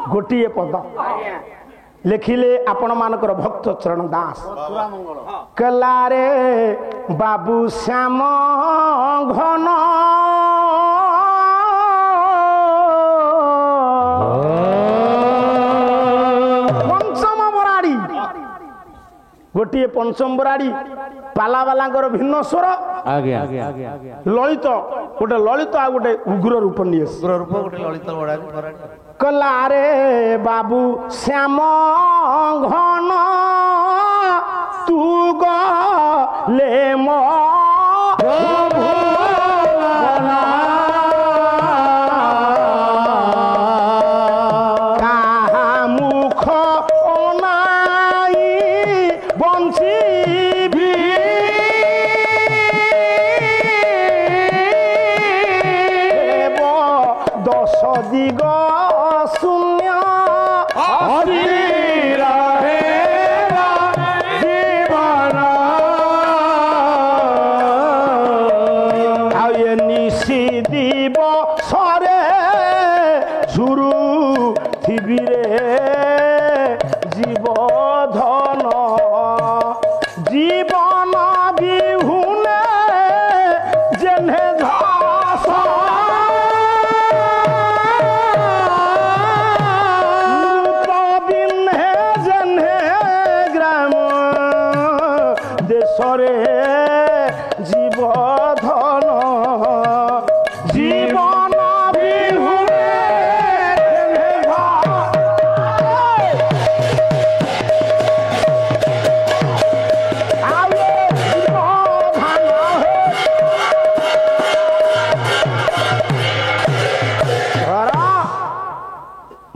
गोटे पद लिखिले आपण मानकर भक्त चरण दास कलारे बाबू श्याम घन पंचम बराड़ी गोटे पंचम बराड़ी पालावाला भिन्न स्वर ललित गोटे ललित आ गोटे उग्र रूप कलारे बाबू श्याम घन तू गले मो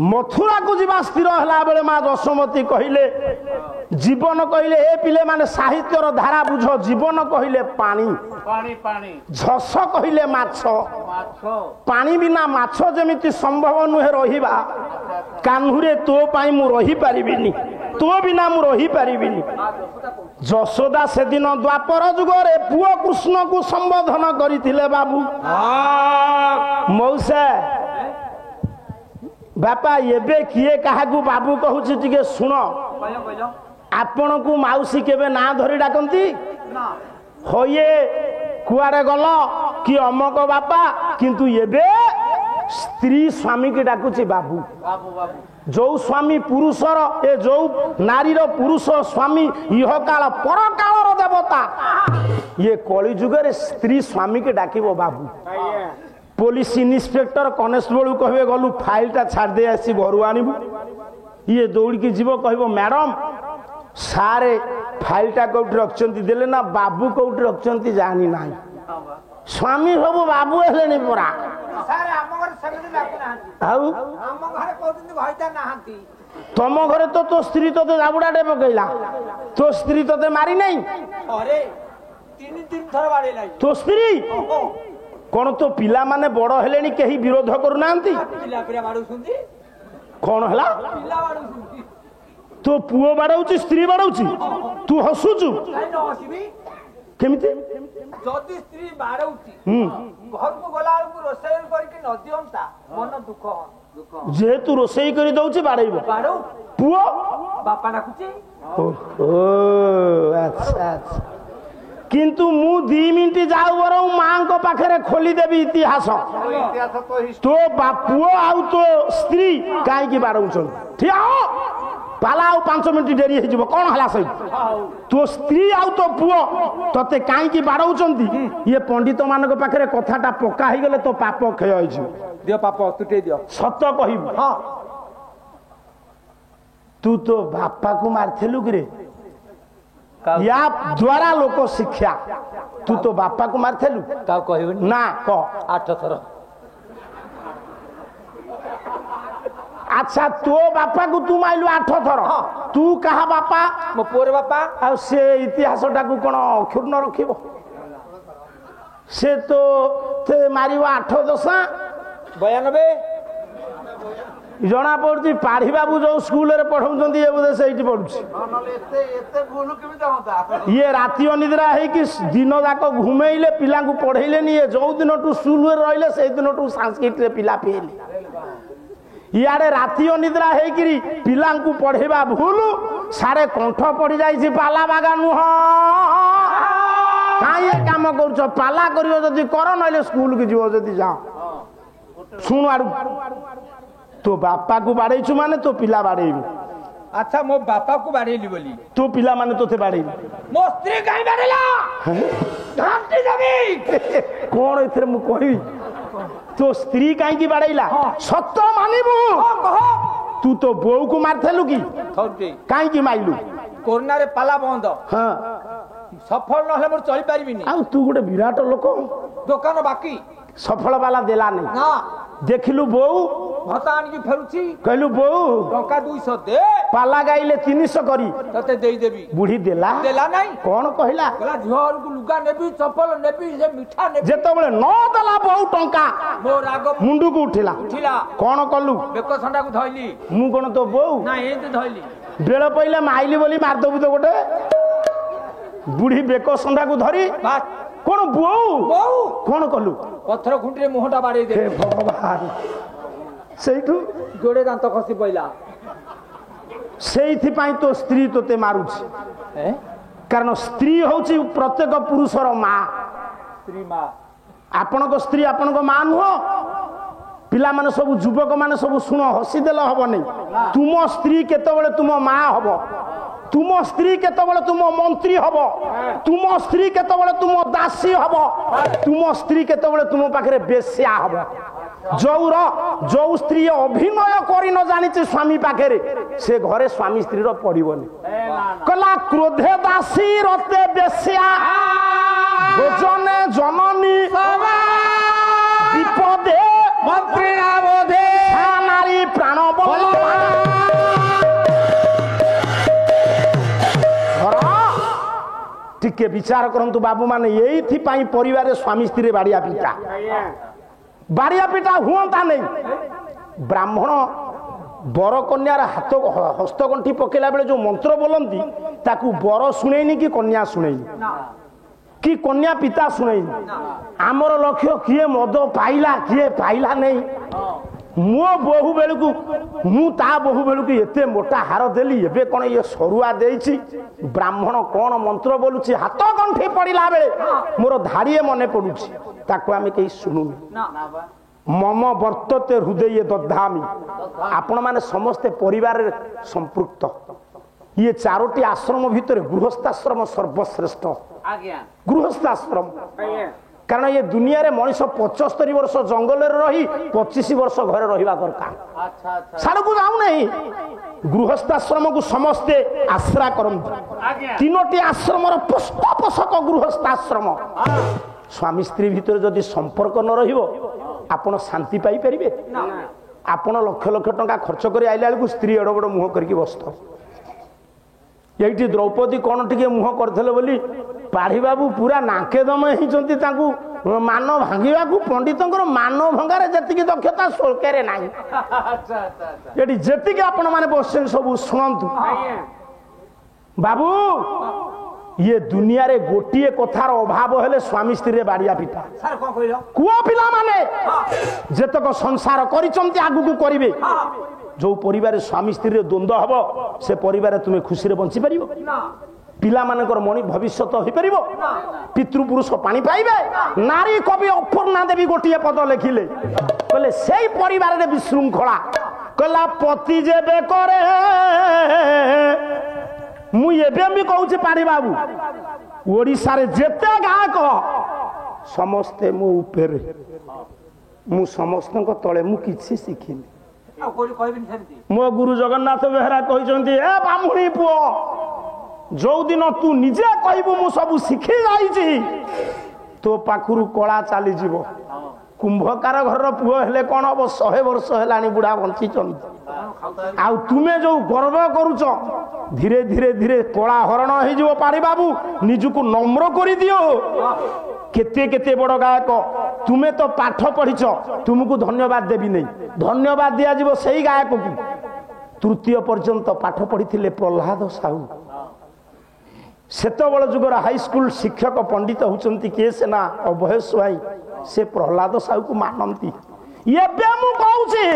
मथुरा को जीवा स्थिर है बेले माँ दशमती कहले जीवन कहले ए पिले माने साहित्यर धारा बुझ जीवन कहले पानी पानी पानी झस कहले माछ पानी बिना माछ जेमिति संभव नुहे रहिबा कान्हुरे तो पाई मु रही परिबिनी तो बिना मु रही परिबिनी जशोदा से दिन द्वापर जुगरे पुओ कृष्ण को संबोधन करथिले बाबू मौसा बापा एबे किए काहाकू बाबू कहूची टिके सुन आपण को माउसी केबे ना धरी डाकंती होये कुआरे गल कि अमक बापा किंतु एबे स्त्री स्वामी के डाकुची बाबू जो स्वामी पुरुषर ए जो नारीर पुरुष स्वामी इह काल पर कालर देवता ये कली जुगरे स्त्री स्वामी के डाकिबो बाबू पुलिस इन्स्पेक्टर कनेस्टेबल कहे गलु फाइलटा छाड़ दे आसी घर आणबू ये दौड़ की जीव कह मैडम सारे फाइलटा कौट रखिंट देले ना बाबू कौट रखिंट जानी ना स्वामी सब बाबू हेले परा तुम घरे तो स्त्री तो जाबुड़ाटे पकईला तो स्त्री ते मारी नहीं तो स्त्री कौन तो पिला माने बड़ हेलेनी कहीं विरोध करूना कौन है तो पुओ बाड़ौची स्त्री बाड़ौची तू हसुचु केमिति जदि स्त्री बाड़ौची घर को गला को रोसई करके न दियंता मन दुख जेहेतु रोसई करी दउची बाड़ैबो बाड़ौ पुओ बापा डाकुची ओ अच्छा अच्छा किंतु मु 2 मिनिट जाऊ बरौ मां को पाखरे खोली देबी इतिहास तो बापुओ आउ तो स्त्री काई की बाड़ौछन ठीक आ पाला 5 मिनिट देरी हे जबो कोन हला सही तो स्त्री आउ तो पुओ तते काई की बाड़ौछंती ये पंडित मानक पाखरे कथाटा पक्का हे गेले तो पाप क्षय होई छि दियो पाप तुटे दियो सत्य कहिबो हां तू तो बापा को मारथेलु रे या द्वारा लोक शिक्षा तू तो बापा को मारथेलु का कहबे ना क 8 थर अच्छा तो बापा को तू माइलु 8 थर तू कहा बापा मो पोर बापा आ से इतिहासटा को कोन अक्षुण्ण रखिबो से तो ते मारिबो 8 दशा 92 जना पड़ी पाढ़ी बाबू जो स्कूल रे पढ़ाउछंती ये बोधे सेठी पढुछि ये राति अनिद्रा है कि दिन जाक घुमेले पिला को पढ़ेले नहीं जो दिन टू स्कूल रे रहिले से दिन टू संस्कृत रे पिला पेले इे राति अनिद्रा होकरी पिलांकु पढ़ेवा भूल सारे कंठ पड़ जाइए पाला बागा नुह कहीं काम कर पाला कर कर ना स्कूल की जीव जदि जाओ शुणु आड़ तो बापा को बाड़ेचु माने तो पिला बाड़ेबी अच्छा मो बापा को बाड़ेली बोली तू पिला माने तोते बाड़ेबी मो स्त्री कहीं बाड़ेला घाटी देबी कौन एथरे मु कहबी तो स्त्री कहीं बाड़ेला सत्य मानिबू तू तो बोऊ को मारथेलु की कहीं माइलु कोरोना रे पाला बंद हाँ सफल न मोर चली पारिबिनी आ तू गोटे विराट लोक दुकान बाकी सफल वाला देला नहीं ना देखिलु बोऊ भता आनी फेरुची कहलु बोऊ टंका 200 दे पाला गाइले 300 करी तते देई देबी बुढ़ी देला देला नहीं कौन कहला कहला झोर को लुगा नेबी चप्पल नेबी जे मिठा नेबी जेतो बळे न देला बोऊ टंका मो राग मुंडू को उठिला कौन कलु बेको संडा को धइली मु कोन तो बोऊ ना एते धइली बेळ पहिले माइली बोली मार दबु तो गोटे बुढ़ी बेको संडा को धरी बात कौन बोऊ बोऊ कौन कलु पत्थर खुंटी रे मुहटा बाड़ी दे हे भगवान सेठू जोड़े दांत खसी पइला सेइथि पाई तो स्त्री तोते मारुछि कारण स्त्री होछि प्रत्येक पुरुषर मां स्त्री मां आपणको स्त्री आपणको मां नुह पिला माने सब युवक माने सब सुनो हसी देला हबो नै तुम स्त्री केतबेले तुम मां हबो तुम स्त्री केतबेले तुम मंत्री हबो तुम स्त्री केतबेले तुम दासी हबो तुम स्त्री केतबेले तुम पाखरे बेश्या हबो जो स्त्री अभिनय करी न जानी स्वामी पाखे से घरे स्वामी स्त्री पड़ोनी कला क्रोधे दासी रते बेश्या भोजने जननी विपदे मंत्री बोधे नारी प्राण टिके विचार करंतु बाबू माने एथि पई परिवार स्वामी स्त्री बाड़िया पिटा बाड़िया पिटा हुआ नहीं ब्राह्मण बर कन्यार हाथ हस्तगंठी पकेला बेले जो मंत्र बोलती ताकू बर शुणेनी कि कन्या शुणेनी कि कन्या पिता शुणेनी आमर लक्ष्य किए मद पाइला किए पाइला नहीं मो बहु बेलू मु ता बहु बेलू एते मोटा हार देली एबे कौन ये सरुआ देछि ब्राह्मण कौन मंत्र बोलुछि हाथ गंठी पड़िला बेले मोर धाड़िए मने पड़ुछि ताकू आमे केही सुनुनी मम वर्तते हृदय दधामी आपण माने समस्ते परिवार संपृक्त ये चारोटी आश्रम भितर गृहस्थाश्रम सर्वश्रेष्ठ गृहस्थाश्रम कारण ये दुनिया रे मनीष 75 वर्ष जंगल रही 25 वर्ष घर रहिबा दरकार साड़ को जाऊ नहीं गृहस्थाश्रम को समस्ते आश्रा करंती तीनोटी आश्रम पृष्ठपोषक गृहस्थाश्रम स्वामी स्त्री भितर जदि संपर्क न रहिबो आपण शांति पाई परिबे आपण लक्ष लक्ष टंका खर्च करी आइला बेलू स्त्री एड़ बड़ मुह करके बसत ये द्रौपदी कौन टे मुह करथिले बोली पाढ़ी बाबू पूरा नाके दम होइचंती तांकू मान भांगिबा को पंडितंकर मान भंगारे जतिकी दक्षता सोलकेरे नाही एटी जतिकी आपण माने बसन सब सुनंतु बाबू ये दुनिया रे गोटिए कथार अभाव हेले स्वामी स्त्री रे बाड़िया पिटा सर को कहिलो कुआ पिला माने जेतक संसार करिचंती आगु को करिवे जो परिवार स्वामी स्त्री रे द्वंद्व हबो से परिवार तुमे खुशी रे बंची परिबो पिला मानकर मणि भविष्य हो परिबो पितृपुरुष पानी पाइबे नारी कवि अपूर्णा देवी गोटिए पद लिखिले कहले सेई परिवार रे विशृंखला कहला पति जेबे करे मु एबे भी कहूची पाड़ी बाबू ओडिशा रे जेते गायक समस्ते मो ऊपर मु समस्त तले मु किछि शिखिनी मो गुरु जगन्नाथ बेहरा कहते ए बामुणी पुओ जो दिन तू निजे कहबू मु सब शिखी जाइछि तो पाखुरु कला चली जीवो कुंभकार घर पुओ हेले कोन अब 100 वर्ष हेलानी बुढ़ा बंची आ तुमे जो गर्व करूच धीरे धीरे धीरे कला हरण हो जीवो पाड़ी बाबू निजुको नम्र करि दियो केते केते बड़ गायक तुमे तो पाठ पढ़िछ तुमको धन्यवाद देबी नहीं धन्यवाद दिया जीवो सही गायक को तृतीय पर्यंत पाठ पढ़िथिले प्रहलाद साहू सेतबेल जुगर हाईस्कूल शिक्षक पंडित होचंती के से ना अभय स्वाई से प्रहलाद साहू को मानती एबे मु कहूची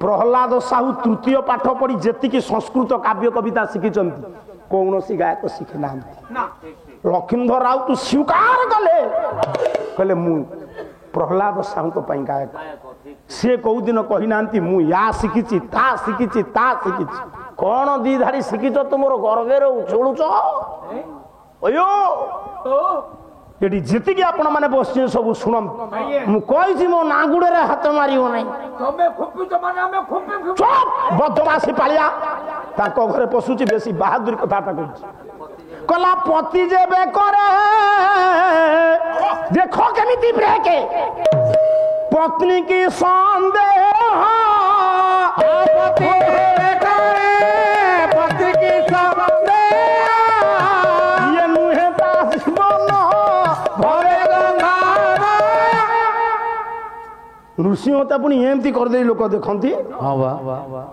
प्रहलाद साहू तृतीय पाठ पढ़ी जेतिकी संस्कृत काव्य कविता शिखिचंती कौन सी गायक शिखि ना लक्ष्मीधर राव तू स्वीकार कले कहले मु प्रहलाद साहू को पई गायक से कौ दिन कही नांती मु या शिखिची ता शिखिची कौन दी धाड़ी शिखिच तुमर गर्भेर उछुळुच अयो ये जीतिकी आपण मैंने बस सब शुण मुझे मो नागुड़े हाथ मार बदमाशी पालिया घरे पशुची बेसी बहादुरी कथाटा कहला पति जेबे करे देखो केमिति ब्रेक पत्नी की संदेह पत्नी की नृसिंहता पुणी एमती करदे लोक देखती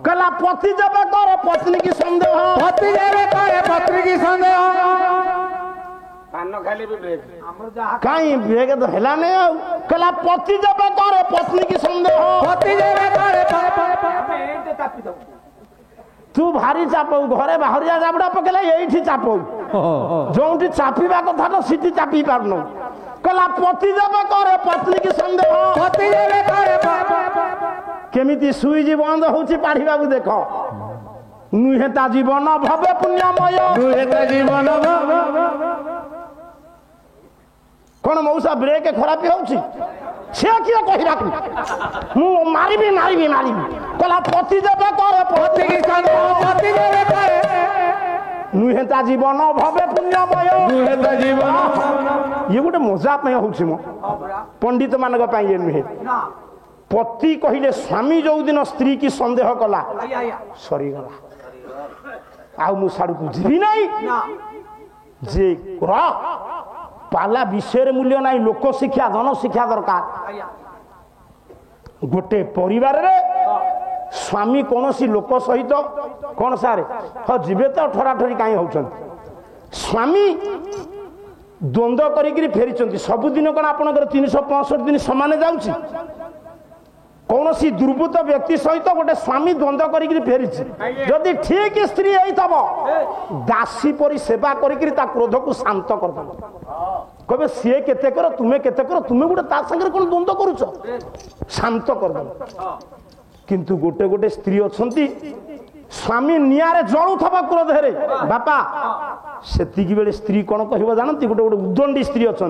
कला पति जब करे पत्नी की संदेह पति जब करे पत्नी की संदेह कहीं ब्रेक तो है नहीं आ कला पति जब करे पत्नी की संदेह पति जब करे तू भारी चापऊ घरे बाहरिया चापड़ा पकेला यही चापऊ जो चापिबा कथा तो सीटी चापी पारन कला पति जब करे पत्नी की संदेह पति जब करे केमिति सुईजी बंद होची पाढ़ी बाबू देख नुहेता जीवन भवे पुण्यमय नुहेता जीवन कौन मौसा ब्रेक खराब होची से किए कही राखू मु मारिबी कला पति जब करे पत्नी की संदेह पति जब करे नुहेता जीवन भवे पुण्यमय नुहेता जीवन ये गोटे मजा होची मो पंडित मान ये नुहे पति कहले स्वामी जो दिन स्त्री की संदेह कला सरीगला आ मु साडू को जीवी नहीं जे पाला विषय मूल्य नहीं लोक शिक्षा धन शिक्षा दरकार गोटे परिवार रे स्वामी कौन सी लोक सहित कौन सारे हाँ जीवे तो ठराठरी कहीं होचंती स्वामी द्वंद्व करी फेरी सबुदिन कौन आप 365 दिन सामान जाऊँगी कौन सी दुर्बृत्त व्यक्ति सहित गोटे स्वामी द्वंद्व करी फेरी जदि ठीक स्त्री तब दासी परी सेवा करी क्रोध को शांत कर कहे सी केते कर तुम्हें केते कर तुम्हें गोटे संगे कौन द्वंद्व करुच शांत कर किंतु गोटे गोटे स्त्री अच्छी स्वामी निआरे जलुवा क्रोध रे बापा सेतिकी बेले स्त्री कौन कह जानती गोटे गोटे उदंडी स्त्री अच्छा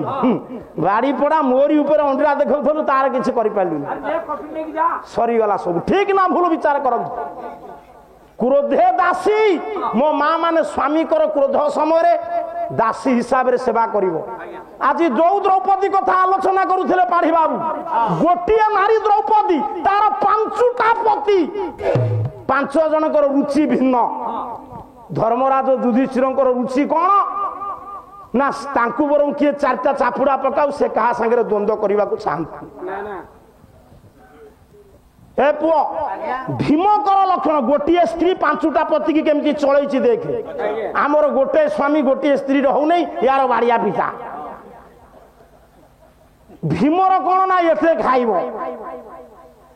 गाड़ी पड़ा मोरी ऊपर अंडा देखा तार किसी सरीगला सब ठीक ना भूल विचार कर क्रोधे दासी मो माँ माने स्वामी कर क्रोध समय दासी हिसाब से सेवा करिवो आज जो द्रौपदी कथा आलोचना करुले पाढ़ी बाबू गोटे नारी द्रौपदी तार 5टा पति 5 जनकर रुचि भिन्न धर्मराज युधिष्ठिर रुचि कौन ना तांकु बरं किए 4टा चापुड़ा पकाऊ से कहा संगे द्वंद्व करने को चाहता ए पुओ भीमकर लक्षण गोटे स्त्री 5टा पति की केमती चलई देखे आमर गोटे स्वामी गोटे स्त्री हो नहीं यार बाड़िया पिता भीमर कौन ना ये खाइब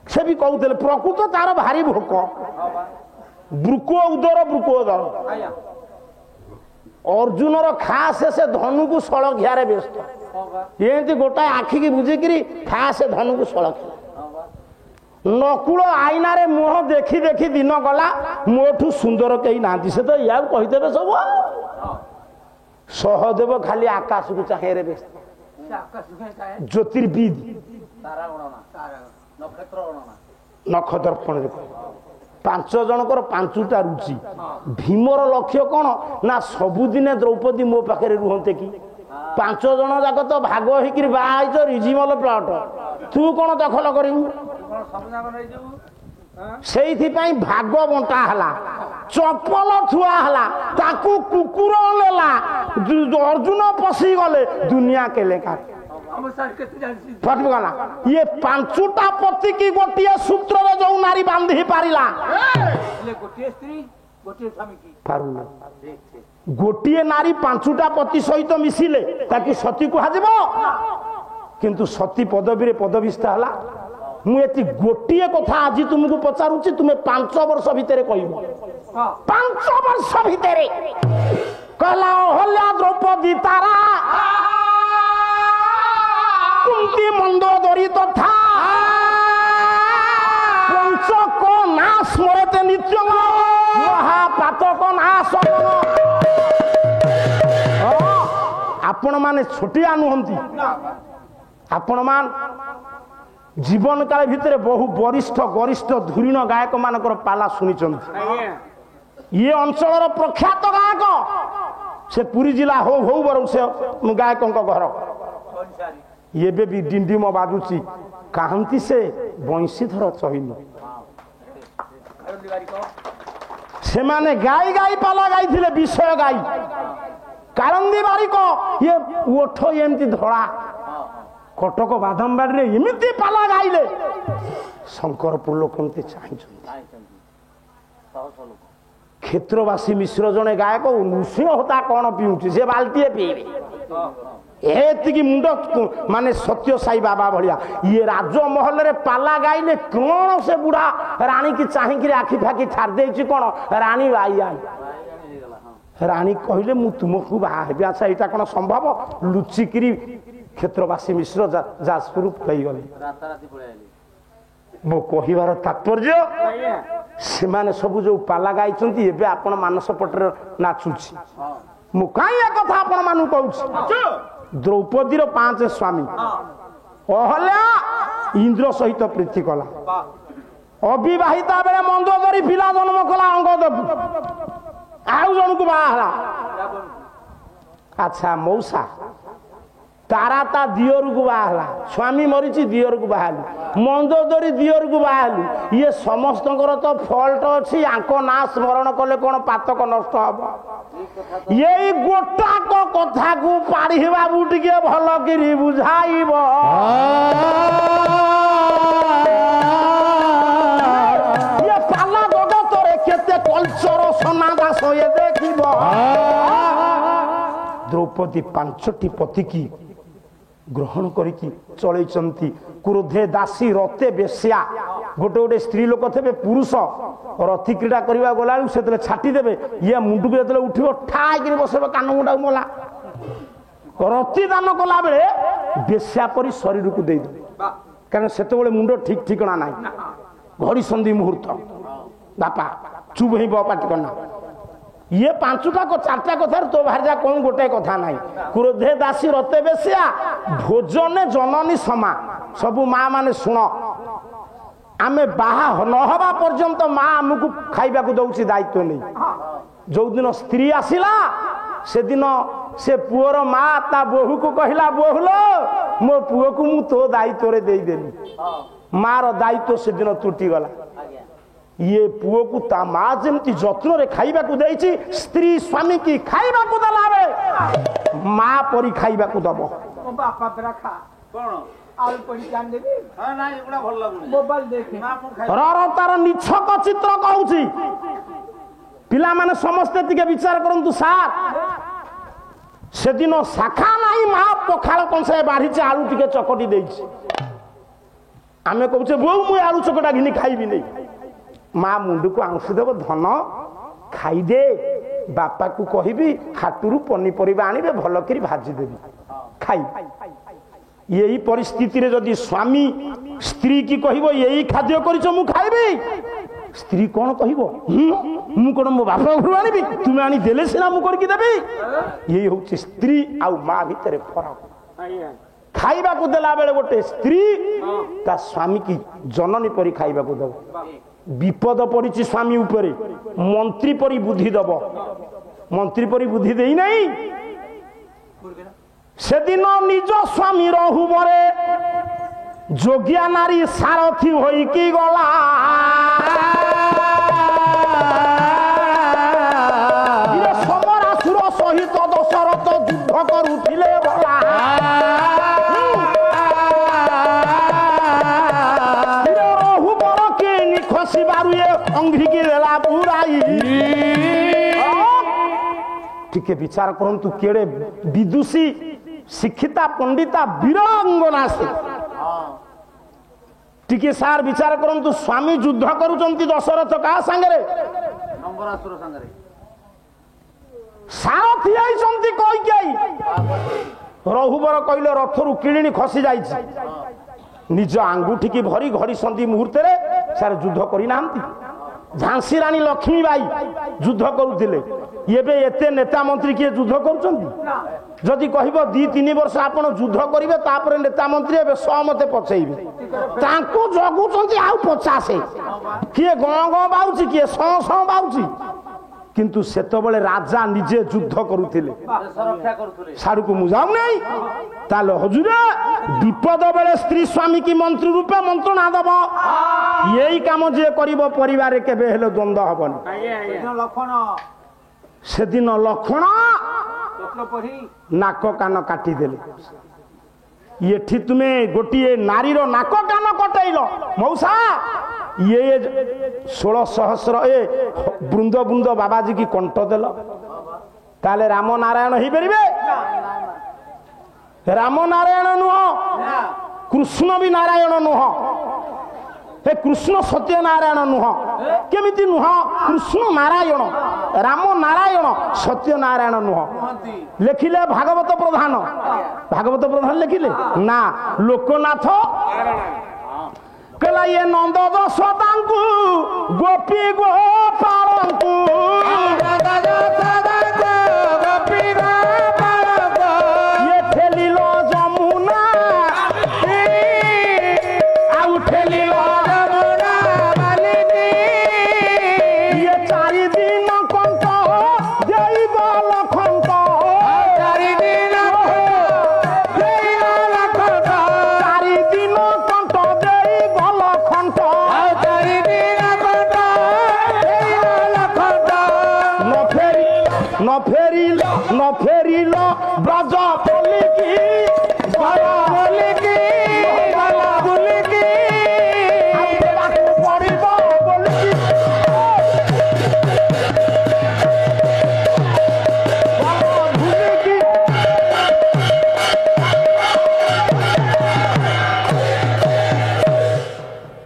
से भी कहते प्रकृत तार भारी भोक ब्रुको उदर अर्जुनर खास से धनु को सड़ घियारे व्यस्त ये गोटाए आखि की बुझिकी खास धनु को सड़ खिया नकुल आईना रे मुह देखी देखी दिन गला मोठू सुंदर कहीं ना से तो या कहीदेवे सब सहदेव खाली आकाश को चाहे रे ज्योतिर्विद नक्षत्रपण 5 जनकर 5टा रुचि भीमर लक्ष्य कौन ना सबुदिने द्रौपदी मो पाखे रुहते कि 5 जन जाक तो भाग होकर बाहर रिजिमल प्लट तू कौन दखल करू से भाग बंटा है चपल थुआ है ताकू कुकुर नेला अर्जुन पशि गले दुनिया के लेखा फटगला ये 5टा पति की गोटे सूत्र में जो नारी बांधी पारिला गोटे नारी 5टा पति सहित मिसिले ताकि सती कह किंतु सती पदवी रे पदविस्ता है ମୁଁ ଏଠି ଗୋଟିଏ କଥା ଆଜି ତୁମକୁ ପଚାରୁଛି, ତୁମେ 5 ବର୍ଷ ଭିତରେ କହିବ। 5 ବର୍ଷ ଭିତରେ କହିଲା ଅହଲ୍ୟା, ଦ୍ରୌପଦୀ, ତାରା, କୁନ୍ତୀ, ମନ୍ଦୋଦରୀ ତଥା ପଞ୍ଚକ ନା ସ୍ମରତେ ନିତ୍ୟମ ମହାପାତକ ନା ସମନ। ଆପଣ ମାନେ ଛୋଟିଆ ନୁହନ୍ତି, ଆପଣ ମାନ ଜୀବନ କାଳ ଭିତରେ ବହୁ ବରିଷ୍ଠ ଗରିଷ୍ଠ ଧୁରୀଣ ଗାୟକ ମାନଙ୍କର ପାଲା ଶୁଣିଛନ୍ତି। ଇଏ ଅଞ୍ଚଳର ପ୍ରଖ୍ୟାତ ଗାୟକ, ସେ ପୁରୀ ଜିଲ୍ଲା ହଉ ହଉ ବରଂ ସେ ଗାୟକଙ୍କ ଘର। ଏବେ ବି ଡିଣ୍ଡିମ ବାଜୁଛି, କାହାନ୍ତି ସେ ବଂଶୀଧର ଚହିନ। ସେମାନେ ଗାଇ ଗାଇ ପାଲା ଗାଇଥିଲେ, ବିଷୟ ଗାଇ। କାରନ୍ଦୀ ବାରିକ ଇଏ ଓଠ ଏମିତି ଧଳା, କଟକ ବାଦାମବାଡିରେ ଏମିତି ପାଲା ଗାଇଲେ ଶଙ୍କରପୁର ଲୋକ ଏମିତି ଚାହିଁଛନ୍ତି। କ୍ଷେତ୍ରବାସୀ ମିଶ୍ର ଜଣେ ଗାୟକ, ନୃସିଂହ ହୋତା କଣ ପିଉଛି, ସେ ବାଲ୍ଟିଏ ପିଇବେ। ଏତିକି ମୁଣ୍ଡ ମାନେ ସତ୍ୟ ସାଇ ବାବା ଭଳିଆ। ଇଏ ରାଜମହଲରେ ପାଲା ଗାଇଲେ କଣ ସେ ବୁଢା ରାଣୀ କି ଚାହିଁକିରି ଆଖି ଫାକି ଠାର ଦେଇଛି, କଣ ରାଣୀ ଆଇ ଆଇ। ରାଣୀ କହିଲେ ମୁଁ ତୁମକୁ ବାହା ହେବି। ଆଚ୍ଛା, ଏଇଟା କଣ ସମ୍ଭବ? ଲୁଚିକିରି କ୍ଷେତ୍ରବାସୀ ମିଶ୍ର ଯାଜପୁର ପଳେଇଗଲେ। ମୋ କହିବାର ତାତ୍ପର୍ଯ୍ୟ, ସେମାନେ ସବୁ ଯୋଉ ପାଲା ଗାଇଛନ୍ତି ଏବେ ଆପଣ ମାନସ ପଟରେ ନାଚୁଛି। ମୁଁ କାହିଁ ଏ କଥା ଆପଣ ମାନଙ୍କୁ କହୁଛି? ଦ୍ରୌପଦୀର 5 ସ୍ୱାମୀ। ଅହଲ୍ୟା ଇନ୍ଦ୍ର ସହିତ ପ୍ରୀତି କଲା। ଅବିବାହିତା ବେଳେ ମନ୍ଦୋଦରୀ ପିଲା ଜନ୍ମ କଲା ଅଙ୍ଗଦକୁ, ଆଉ ଜଣକୁ ବାହା ହେଲା। ଆଚ୍ଛା ମଉସା, ତାରା ତା ଦିଅରକୁ ବାହା ହେଲା, ସ୍ୱାମୀ ମରିଛି ଦିଅରକୁ ବାହା ହେଲୁ, ମନ୍ଦୋଦରୀ ଦିଅରକୁ ବାହା ହେଲୁ। ଇଏ ସମସ୍ତଙ୍କର ତ ଫଲ୍ଟ ଅଛି, ଆଙ୍କ ନାଁ ସ୍ମରଣ କଲେ କଣ ପାତକ ନଷ୍ଟ ହବ? ଏଇ ଗୋଟାକ କଥାକୁ ପାଢି ବାବୁ ଟିକେ ଭଲ କିରି ବୁଝାଇବ। ଇଏ ପାଲା ଜଗତରେ କେତେ କଲଚର ସନା ଦାସ ଏ ଦେଖିବ। ଦ୍ରୌପଦୀ 5ଟି ପତିକି ଗ୍ରହଣ କରିକି ଚଳେଇଛନ୍ତି। କ୍ରୋଧେ ଦାସୀ ରତେ ବେଶ୍ୟା। ଗୋଟେ ଗୋଟେ ସ୍ତ୍ରୀ ଲୋକ ଥିବେ, ପୁରୁଷ ରଥି କ୍ରୀଡ଼ା କରିବା ଗଲାବେଳକୁ ସେତେବେଳେ ଛାଟିଦେବେ, ଇଏ ମୁଣ୍ଡକୁ ଯେତେବେଳେ ଉଠିବ ଠାଇକିରି ବସେଇବ କାନ ମୁଣ୍ଡାକୁ ମଲା। ରତି ଦାନ କଲା ବେଳେ ବେଶ୍ୟା ପରି ଶରୀରକୁ ଦେଇଦେବେ, କାରଣ ସେତେବେଳେ ମୁଣ୍ଡ ଠିକ ଠିକଣା ନାହିଁ। ଘଡ଼ି ସନ୍ଧି ମୁହୂର୍ତ୍ତ, ବାପା ଚୁପ ହେଇବ, ପାଟି କରନା। ଇଏ 5ଟା 4ଟା କଥାରେ ତୋ ଭାର୍ଯ୍ୟା କଣ ଗୋଟେ କଥା ନାହିଁ। କ୍ରୋଧେ ଦାସୀ ରତେ ବେଶ୍ୟା, ଭୋଜନେ ଜନନୀ ସମା। ସବୁ ମା ମାନେ ଶୁଣ, ଆମେ ବାହା ନହବା ପର୍ଯ୍ୟନ୍ତ ମା ଆମକୁ ଖାଇବାକୁ ଦଉଛି ଦାୟିତ୍ୱ ନେଇ। ଯୋଉଦିନ ସ୍ତ୍ରୀ ଆସିଲା ସେଦିନ ସେ ପୁଅର ମା ତା ବୋହୂକୁ କହିଲା, ବୋହୁଲ ମୋ ପୁଅକୁ ମୁଁ ତୋ ଦାୟିତ୍ୱରେ ଦେଇଦେଲି। ମାର ଦାୟିତ୍ୱ ସେଦିନ ତୁଟିଗଲା। ଇଏ ପୁଅକୁ ତା ମା ଯେମିତି ଯତ୍ନରେ ଖାଇବାକୁ ଦେଇଛି, ସ୍ତ୍ରୀ ସ୍ୱାମୀ କି ଖାଇବାକୁ ଦେଲା ବେଳେ ମା ପରି ଖାଇବାକୁ ଦବ। ତାର ନିଛକ ଚିତ୍ର କହୁଛି। ପିଲାମାନେ ସମସ୍ତେ ଟିକେ ବିଚାର କରନ୍ତୁ। ସାର୍, ସେଦିନ ଶାଖା ନାହିଁ, ମା ପଖାଳ କଂସାଏ ବାଢିଛି, ଆଳୁ ଟିକେ ଚକଟି ଦେଇଛି। ଆମେ କହୁଛେ ବୋଉ ମୁଁ ଆଳୁ ଚକଟା ଘିନି ଖାଇବିନି। ମା ମୁଣ୍ଡକୁ ଆଉଁସି ଦେବ, ଧନ ଖାଇଦେ, ବାପାକୁ କହିବି ହାଟରୁ ପନିପରିବା ଆଣିବେ, ଭଲ କରି ଭାଜିଦେବି, ଖାଇବି। ଏଇ ପରିସ୍ଥିତିରେ ଯଦି ସ୍ୱାମୀ ସ୍ତ୍ରୀ କି କହିବ ଏଇ ଖାଦ୍ୟ କରିଛ ମୁଁ ଖାଇବି, ସ୍ତ୍ରୀ କଣ କହିବ? ମୁଁ କଣ ମୋ ବାପା ଘରୁ ଆଣିବି? ତୁମେ ଆଣି ଦେଲେ ସିନା ମୁଁ କରିକି ଦେବି। ଏଇ ହଉଛି ସ୍ତ୍ରୀ ଆଉ ମା ଭିତରେ ଫରକ। ଖାଇବାକୁ ଦେଲା ବେଳେ ଗୋଟେ ସ୍ତ୍ରୀ ତା ସ୍ୱାମୀ କି ଜନନୀ ପରି ଖାଇବାକୁ ଦବ। ବିପଦ ପଡିଛି ସ୍ୱାମୀ ଉପରେ, ମନ୍ତ୍ରୀ ପରି ବୁଦ୍ଧି ଦବ। ମନ୍ତ୍ରୀ ପରି ବୁଦ୍ଧି ଦେଇନାହିଁ। ସେଦିନ ନିଜ ସ୍ୱାମୀ ରହୁବରେ ଯୋଗ୍ୟା ନାରୀ ସାରଥୀ ହୋଇକି ଗଲା। ସମରାସୁର ସହିତ ଦଶରଥ ଯୁଦ୍ଧ କରୁଥିଲେ ଭଲା। ରହୁବର କିଣି ଖସିବାରୁ ଅଙ୍ଘ୍ରିକି ଦେଲା ପୁରାଇ। ଟିକେ ବିଚାର କରନ୍ତୁ, କେଡେ ବିଦୁଷୀ ଶିକ୍ଷିତା ପଣ୍ଡିତା ବୀରାଙ୍ଗନା ସେ। टिके सार विचार करंतु स्वामी युद्ध करूचंती दशरथ का सांगरे नंबरासुर संगरे सारथी आइचंती कई कई रघुबर कहले रथरु किलिणी खसी जाइछि निज आंगुठी की भरी घड़ी संधि मुहूर्त रे सार युद्ध करि नांती झांसी रानी लक्ष्मी बाई युद्ध करुथिले एबे एते नेता मंत्री किए युद्ध करूचंती जदि कहबो 2-3 वर्ष आपण युद्ध करिवे तापर नेता मंत्री एबे सहमते पछेइबे तांको जगुचंती आउ 50 किए गं गं बाउची किए सं सं बाउची किंतु सेतबेले राजा निजे युद्ध करुथिले सुरक्षा करूथले सारू को मुझाऊ नहीं ताले हजूरे विपद बेले स्त्री स्वामी की मंत्री रूपे मंत्रणा दब यही काम जे करिवो परिवार केबे हेले द्वंद्व हबनी लक्षण से दिन लक्षण चक्रपरी नाक कान काटी देले एठी तुमे गोटिए नारीर नाक कान कटैल मौसा ये 16 सहस्र ए बृंद बृंद बाबाजी की कंठ देल ताले राम नारायण ही परिबे राम नारायण नुह कृष्ण भी नारायण नुह हे कृष्ण सत्य नारायण नुह केमिति नुह कृष्ण नारायण राम नारायण सत्य नारायण नुह लेखिले भागवत प्रधान लेखिले ना लोकनाथ कहला ये नंद दशोदांकु गोपी गोपालंकु ये ठेलिलो जमुना आउ ठेलिलो जमुना मालिनी ये 4 दिन कंठ जई बल खंठ 4 दिन जई बल खंठ 4 दिन कंठ जई बल खंठ 4 दिन कंठ जई बल खंठ न फेरिल ब्रज पलिकी बला बोलिकी बला बोलिकी पड़िब बोलिकी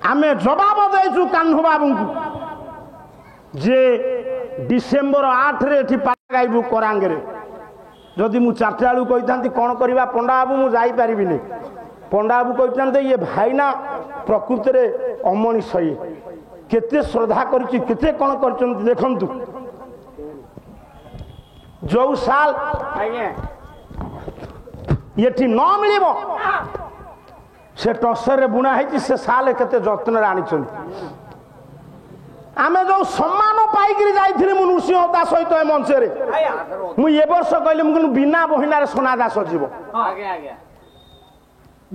आमे जवाब देछु कान्हू बाबू जे डिसेम्बर 8 रे एठी पाटा गाइबु करांगे जदि मु 4टा बेलू कही कौन करवा पंडा बाबू मु जाई परिबिनी पंडा बाबू कही ये भाईना प्रकृति रे अमनीष केते श्रद्धा करछि केते कौन कर देखंतु जो साल ये न मिलिबो से टसर रे बुଣା है से साल केते जत्न रे आनिछंती आमे जो सम्मान पाइकरी जाइथिले मु नृसिंहता सहित ए मंचरे मु ए वर्ष कहले मु बिना बहिनारे सोना दास जीव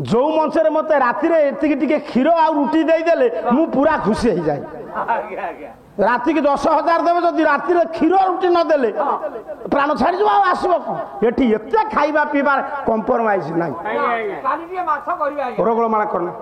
जो मंचरे मते राति रे एतिकी टिके खीर आ रुटी देई देले मु पूरा खुशी हो जाए राति की 10,000 देवे जदि राति रे खीर रुटी न देले प्राण छाड़ी जवा आसबो कोन एठी एते खाइबा पीबार कंप्रोमाइज नाही काली माछ करबा रोगळ माला करना